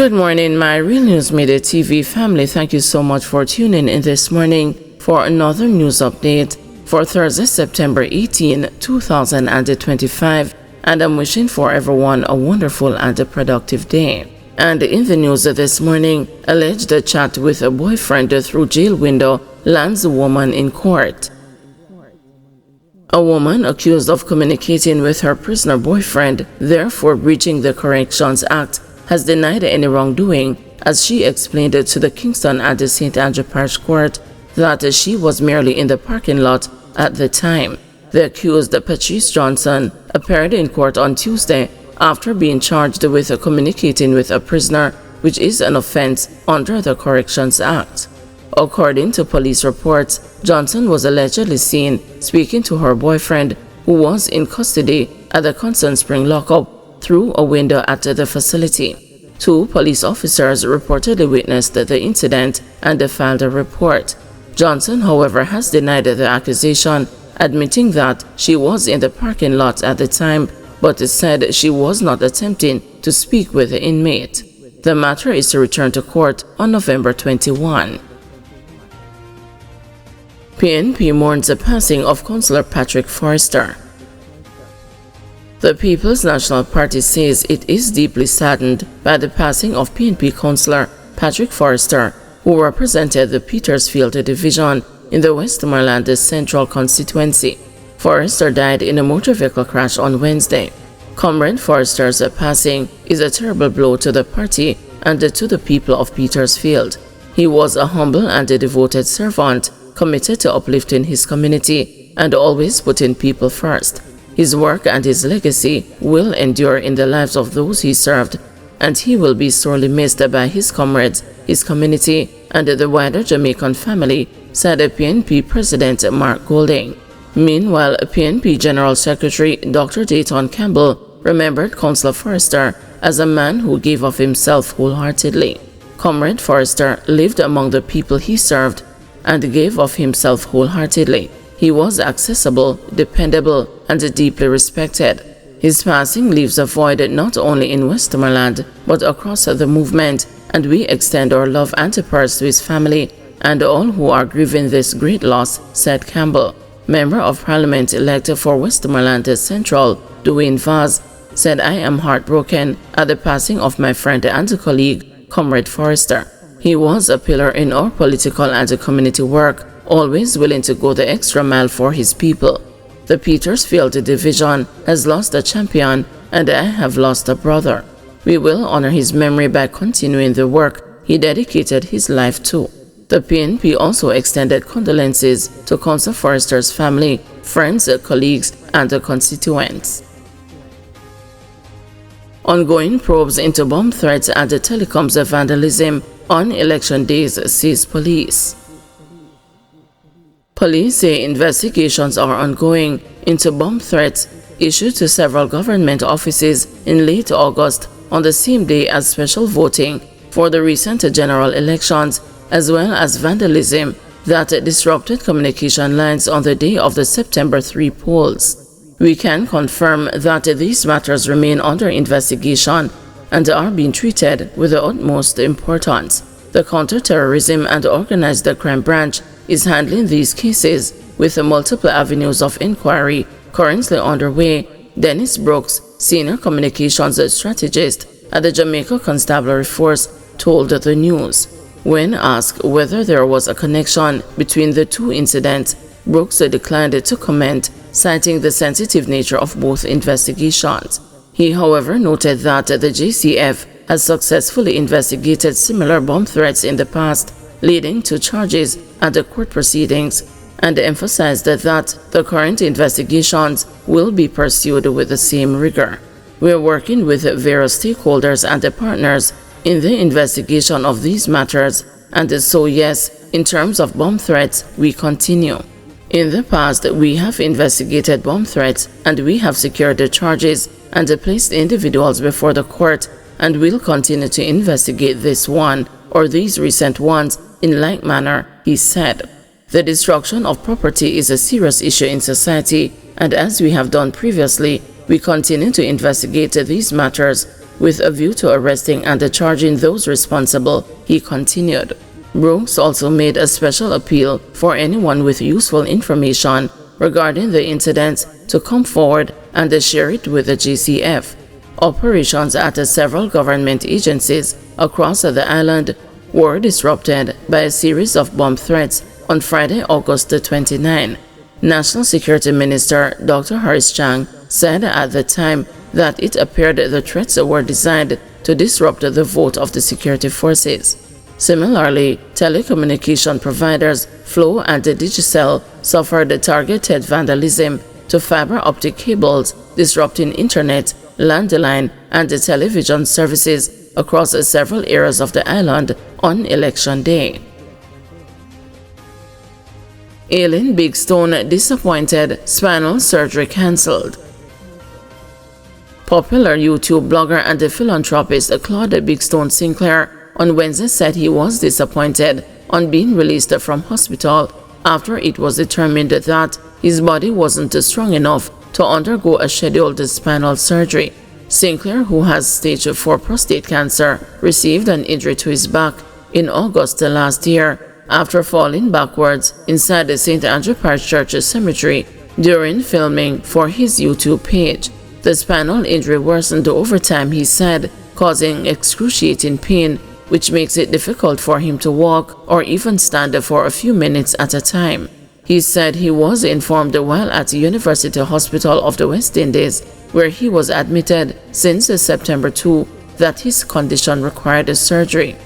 Good morning, my Real News Midday TV family. Thank you so much for tuning in this morning for another news update for Thursday, September 18, 2025. And I'm wishing for everyone a wonderful and a productive day. And in the news this morning, alleged chat with a boyfriend through jail window lands a woman in court. A woman accused of communicating with her prisoner boyfriend, therefore breaching the Corrections Act, has denied any wrongdoing, as she explained to the Kingston and the St. Andrew Parish Court that she was merely in the parking lot at the time. The accused, Patrice Johnson, appeared in court on Tuesday after being charged with communicating with a prisoner, which is an offense under the Corrections Act. According to police reports, Johnson was allegedly seen speaking to her boyfriend, who was in custody at the Constant Spring lockup, through a window at the facility. Two police officers reportedly witnessed the incident and filed a report. Johnson, however, has denied the accusation, admitting that she was in the parking lot at the time, but said she was not attempting to speak with the inmate. The matter is to return to court on November 21. PNP mourns the passing of Councillor Patrick Forrester. The People's National Party says it is deeply saddened by the passing of PNP Councillor Patrick Forrester, who represented the Petersfield Division in the Westmoreland Central constituency. Forrester died in a motor vehicle crash on Wednesday. Comrade Forrester's passing is a terrible blow to the party and to the people of Petersfield. He was a humble and a devoted servant, committed to uplifting his community and always putting people first. His work and his legacy will endure in the lives of those he served, and he will be sorely missed by his comrades, his community, and the wider Jamaican family, said PNP President Mark Golding. Meanwhile, PNP General Secretary Dr. Dayton Campbell remembered Councillor Forrester as a man who gave of himself wholeheartedly. Comrade Forrester lived among the people he served and gave of himself wholeheartedly. He was accessible, dependable, and deeply respected. His passing leaves a void not only in Westmoreland, but across the movement, and we extend our love and prayers to his family and all who are grieving this great loss, said Campbell. Member of Parliament-elect for Westmoreland Central, Dwayne Vaz, said, "I am heartbroken at the passing of my friend and colleague, Comrade Forrester. He was a pillar in our political and community work, always willing to go the extra mile for his people. The Petersfield Division has lost a champion, and I have lost a brother. We will honor his memory by continuing the work he dedicated his life to." The PNP also extended condolences to Councillor Forrester's family, friends, colleagues, and constituents. Ongoing probes into bomb threats and telecoms vandalism on election days, says police. Police say investigations are ongoing into bomb threats issued to several government offices in late August on the same day as special voting for the recent general elections, as well as vandalism that disrupted communication lines on the day of the September 3 polls. We can confirm that these matters remain under investigation and are being treated with the utmost importance. The Counter-Terrorism and Organized Crime Branch is handling these cases with multiple avenues of inquiry currently underway, Dennis Brooks, senior communications strategist at the Jamaica Constabulary Force, told the news. When asked whether there was a connection between the two incidents, Brooks declined to comment, citing the sensitive nature of both investigations. He, however, noted that the JCF has successfully investigated similar bomb threats in the past, leading to charges and court proceedings, and emphasized that the current investigations will be pursued with the same rigor. We are working with various stakeholders and partners in the investigation of these matters, and so yes, in terms of bomb threats, we continue. In the past, we have investigated bomb threats, and we have secured the charges and placed individuals before the court, and will continue to investigate this one or these recent ones in like manner, he said. The destruction of property is a serious issue in society, and as we have done previously, we continue to investigate these matters with a view to arresting and charging those responsible, he continued. Brooks also made a special appeal for anyone with useful information regarding the incidents to come forward and share it with the GCF. Operations at several government agencies across the island were disrupted by a series of bomb threats on Friday, August 29. National Security Minister Dr. Harris Chang said at the time that it appeared the threats were designed to disrupt the vote of the security forces. Similarly, telecommunication providers Flow and Digicel suffered targeted vandalism to fiber optic cables, disrupting internet, landline, and television services across several areas of the island on Election Day. Aileen Big Stone disappointed, spinal surgery cancelled. Popular YouTube blogger and philanthropist Claude Big Stone Sinclair on Wednesday said he was disappointed on being released from hospital after it was determined that his body wasn't strong enough to undergo a scheduled spinal surgery. Sinclair, who has stage 4 prostate cancer, received an injury to his back in August last year after falling backwards inside the St. Andrew Parish Church Cemetery during filming for his YouTube page. The spinal injury worsened over time, he said, causing excruciating pain, which makes it difficult for him to walk or even stand for a few minutes at a time. He said he was informed while at the University Hospital of the West Indies, where he was admitted since September 2, that his condition required a surgery.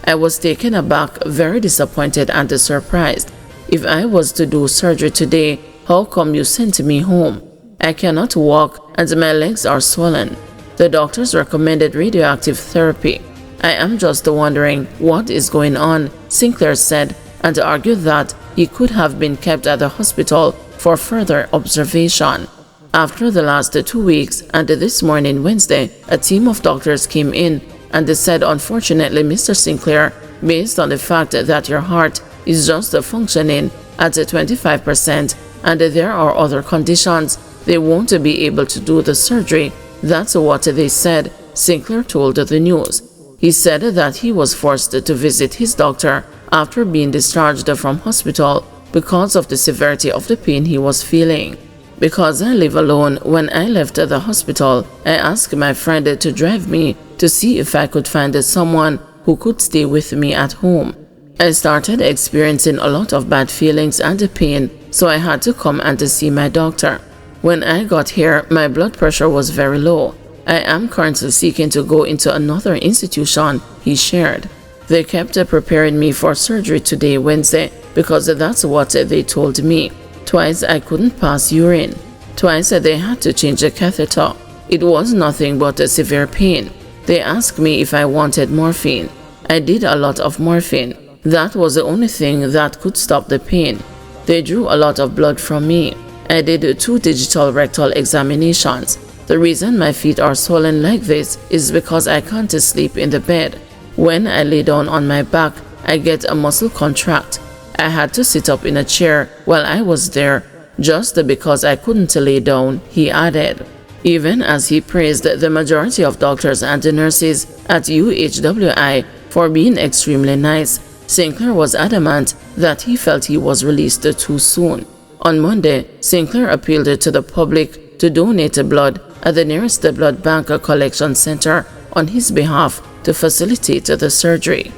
I was taken aback, very disappointed and surprised. If I was to do surgery today, how come you sent me home? I cannot walk and my legs are swollen. The doctors recommended radioactive therapy. I am just wondering what is going on, Sinclair said, and argued that he could have been kept at the hospital for further observation. After the last 2 weeks and this morning, Wednesday, a team of doctors came in and they said, unfortunately, Mr. Sinclair, based on the fact that your heart is just functioning at 25% and there are other conditions, they won't be able to do the surgery. That's what they said, Sinclair told the news. He said that he was forced to visit his doctor after being discharged from hospital because of the severity of the pain he was feeling. Because I live alone, when I left the hospital, I asked my friend to drive me to see if I could find someone who could stay with me at home. I started experiencing a lot of bad feelings and pain, so I had to come and see my doctor. When I got here, my blood pressure was very low. I am currently seeking to go into another institution, he shared. They kept preparing me for surgery today, Wednesday, because that's what they told me. Twice I couldn't pass urine. Twice they had to change a catheter. It was nothing but a severe pain. They asked me if I wanted morphine. I did a lot of morphine. That was the only thing that could stop the pain. They drew a lot of blood from me. I did 2 digital rectal examinations. The reason my feet are swollen like this is because I can't sleep in the bed. When I lay down on my back, I get a muscle contract. I had to sit up in a chair while I was there, just because I couldn't lay down, he added. Even as he praised the majority of doctors and nurses at UHWI for being extremely nice, Sinclair was adamant that he felt he was released too soon. On Monday, Sinclair appealed to the public to donate blood at the nearest blood bank collection center on his behalf to facilitate the surgery.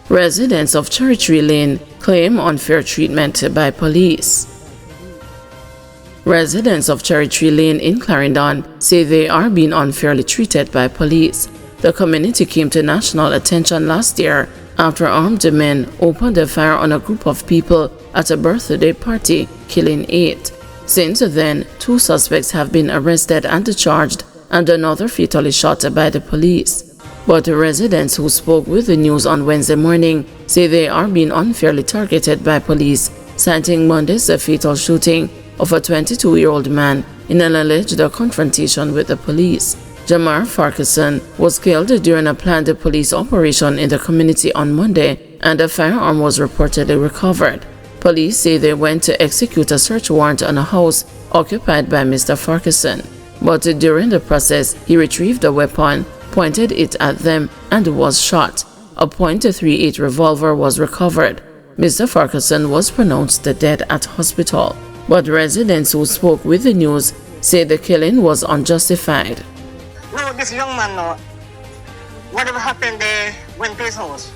Residents of Cherry Tree Lane claim unfair treatment by police. Residents of Cherry Tree Lane in Clarendon say they are being unfairly treated by police. The community came to national attention last year after armed men opened a fire on a group of people at a birthday party, killing 8. Since then, 2 suspects have been arrested and charged, and another fatally shot by the police. But residents who spoke with the news on Wednesday morning say they are being unfairly targeted by police, citing Monday's fatal shooting of a 22-year-old man in an alleged confrontation with the police. Jamar Farquharson was killed during a planned police operation in the community on Monday, and a firearm was reportedly recovered. Police say they went to execute a search warrant on a house occupied by Mr. Farquharson. but during the process, he retrieved a weapon, pointed it at them, and was shot. A .38 revolver was recovered. Mr. Farquharson was pronounced dead at hospital, but residents who spoke with the news say the killing was unjustified. No, this young man, no, whatever happened there, went to his house.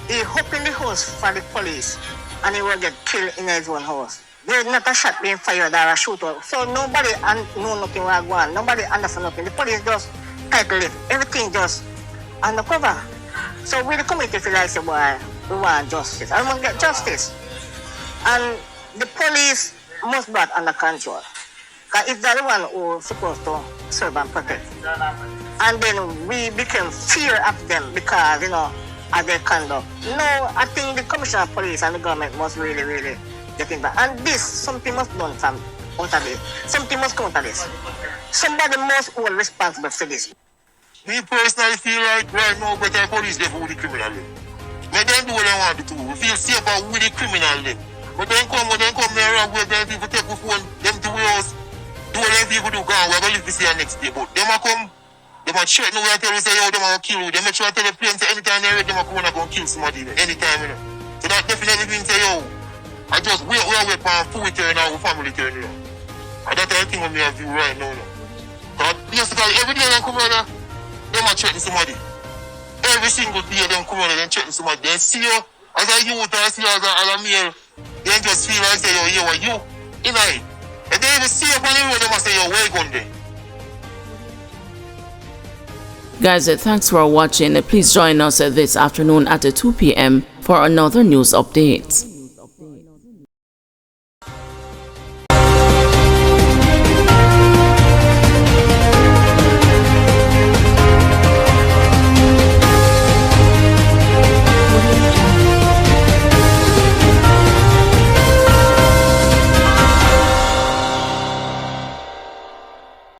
He opened the house for the police and he will get killed in his own house. There's not a shot being fired or a shootout. So nobody know nothing was going on. Nobody understand nothing. The police just title it. Everything just undercover. So we the community feel like, say, boy, we want justice. I want to get justice. And the police must be under control. Because it's the one who's supposed to serve and protect. And then we became fear of them because, you know, of their conduct. No, I think the commissioner of police and the government must really get in back. And this, something must be done from out of this. Something must come out of this. Somebody must hold responsible for this. Me personally feel like right now better police there for the criminal. Let them do what they want to do. We feel safer with the criminal then. But then come here and where them people take the phone, them to house, do what them people do, gone, we're going to live to see the next day. But them a come, them a threaten we and tell us, yo, them a kill you. Them make sure I tell the plane, say anytime they ready, them a come and go and kill somebody, anytime, you know. So that definitely means, say, yo, I just wait for food return and family return, you know. And that's the thing with me have view right now, you know. Because basically every day they come out there, them a threaten somebody. Every single day them come out there and threaten somebody. They see you as a youth or see you as a male, they just feel like, say, yo, are you? You know, if they even see you on the road, they must say, yo, where you going there? Guys, thanks for watching. Please join us this afternoon at 2 p.m. for another news update.